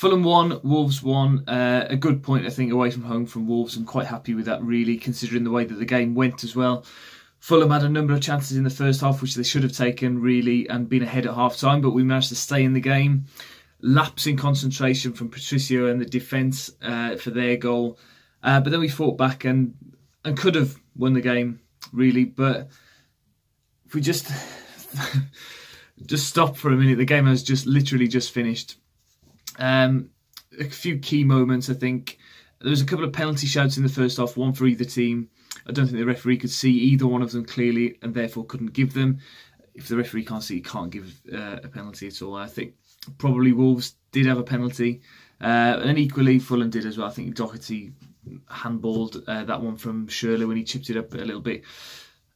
Fulham 1, Wolves 1. A good point, I think, away from home from Wolves. I'm quite happy with that, really, considering the way that the game went as well. Fulham had a number of chances in the first half, which they should have taken, really, and been ahead at half-time, but we managed to stay in the game. Lapse in concentration from Patricio and the defence for their goal. But then we fought back and could have won the game, really. But if we just stop for a minute, the game has just literally just finished. A few key moments, I think. There was a couple of penalty shouts in the first half, one for either team. I don't think the referee could see either one of them clearly and therefore couldn't give them. If the referee can't see, he can't give a penalty at all. I think probably Wolves did have a penalty. And equally, Fulham did as well. I think Doherty handballed that one from Shirley when he chipped it up a little bit.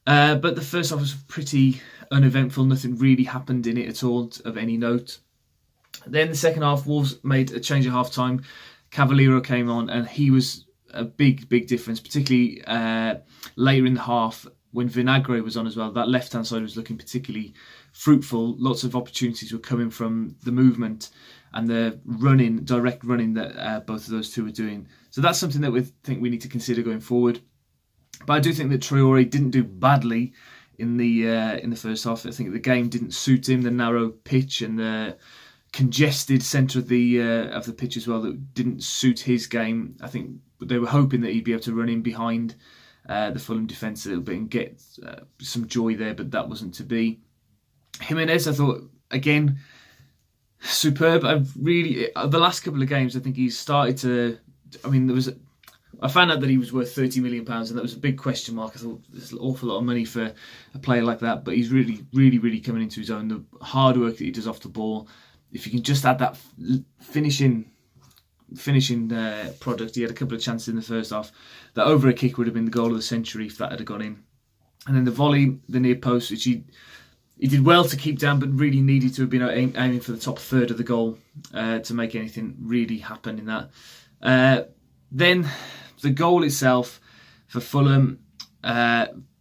But the first half was pretty uneventful. Nothing really happened in it at all of any note. Then the second half, Wolves made a change at half-time. Cavallero came on and he was a big difference, particularly later in the half when Vinagre was on as well. That left-hand side was looking particularly fruitful. Lots of opportunities were coming from the movement and the direct running that both of those two were doing. So that's something that we think we need to consider going forward. But I do think that Traore didn't do badly in the first half. I think the game didn't suit him, the narrow pitch and the congested centre of the pitch as well, that didn't suit his game. I think they were hoping that he'd be able to run in behind the Fulham defence a little bit and get some joy there, but that wasn't to be. Jimenez, I thought, again, superb. The last couple of games, I think he's started to... I found out that he was worth £30 million, and that was a big question mark. I thought there's an awful lot of money for a player like that, but he's really coming into his own. The hard work that he does off the ball, if you can just add that finishing product. He had a couple of chances in the first half. That over a kick would have been the goal of the century if that had gone in. And then the volley, the near post, which he did well to keep down, but really needed to have been aiming for the top third of the goal to make anything really happen in that. Then the goal itself for Fulham,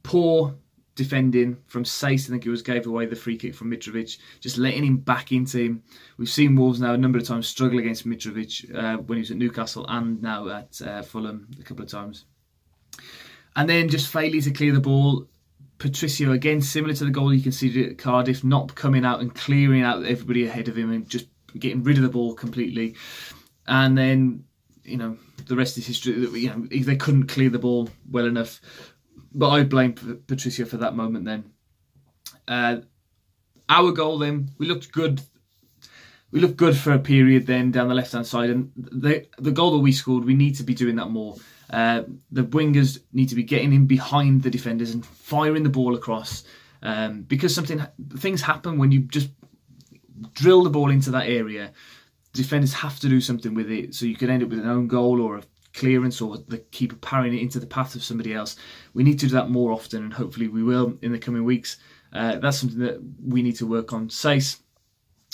poor defending from Sace. I think it was gave away the free kick from Mitrovic, just letting him back into him. We've seen Wolves now a number of times struggle against Mitrovic when he was at Newcastle and now at Fulham a couple of times. And then just failing to clear the ball. Patricio, again, similar to the goal you conceded at Cardiff, not coming out and clearing out everybody ahead of him and just getting rid of the ball completely. And then, the rest is history. They couldn't clear the ball well enough. But I blame Patricio for that moment then. Our goal then, we looked good. We looked good for a period then down the left-hand side. And the goal that we scored, we need to be doing that more. The wingers need to be getting in behind the defenders and firing the ball across. Because things happen when you just drill the ball into that area. Defenders have to do something with it, so you could end up with an own goal or a clearance or the keeper parrying it into the path of somebody else. We need to do that more often, and hopefully we will in the coming weeks. That's something that we need to work on. Sace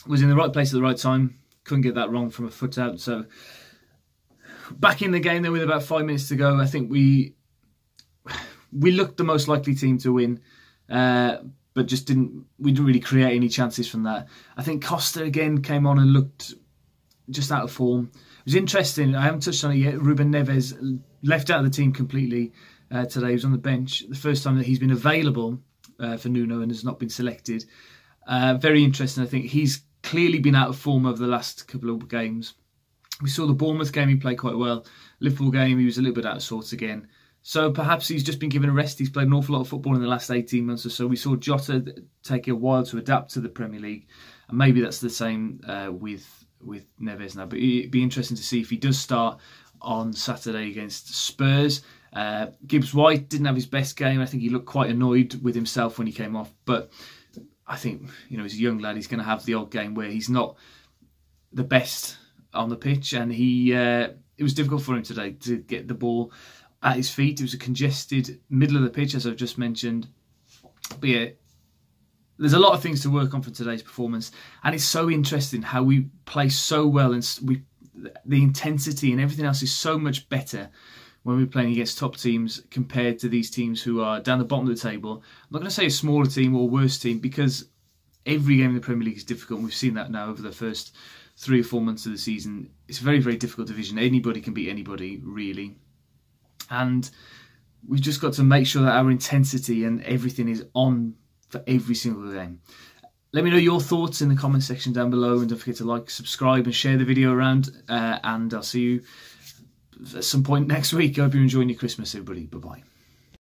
was in the right place at the right time, couldn't get that wrong from a foot out. So back in the game then with about 5 minutes to go, I think we looked the most likely team to win, but we didn't really create any chances from that. I think Costa again came on and looked just out of form. It was interesting, I haven't touched on it yet, Ruben Neves left out of the team completely today. He was on the bench. The first time that he's been available for Nuno and has not been selected. Very interesting. I think he's clearly been out of form over the last couple of games. We saw the Bournemouth game, he played quite well. Liverpool game, he was a little bit out of sorts again. So perhaps he's just been given a rest. He's played an awful lot of football in the last 18 months or so. We saw Jota take a while to adapt to the Premier League. And maybe that's the same with Neves now. But it'd be interesting to see if he does start on Saturday against Spurs. Gibbs-White didn't have his best game. I think he looked quite annoyed with himself when he came off. But I think, he's a young lad. He's going to have the odd game where he's not the best on the pitch. And it was difficult for him today to get the ball at his feet. It was a congested middle of the pitch, as I've just mentioned. But yeah, there's a lot of things to work on for today's performance. And it's so interesting how we play so well, and the intensity and everything else is so much better when we're playing against top teams compared to these teams who are down the bottom of the table. I'm not going to say a smaller team or worse team, because every game in the Premier League is difficult, and we've seen that now over the first 3 or 4 months of the season. It's a very, very difficult division. Anybody can beat anybody, really. And we've just got to make sure that our intensity and everything is on for every single game. Let me know your thoughts in the comment section down below, and don't forget to like, subscribe and share the video around, and I'll see you at some point next week. I hope you're enjoying your Christmas, everybody. Bye-bye.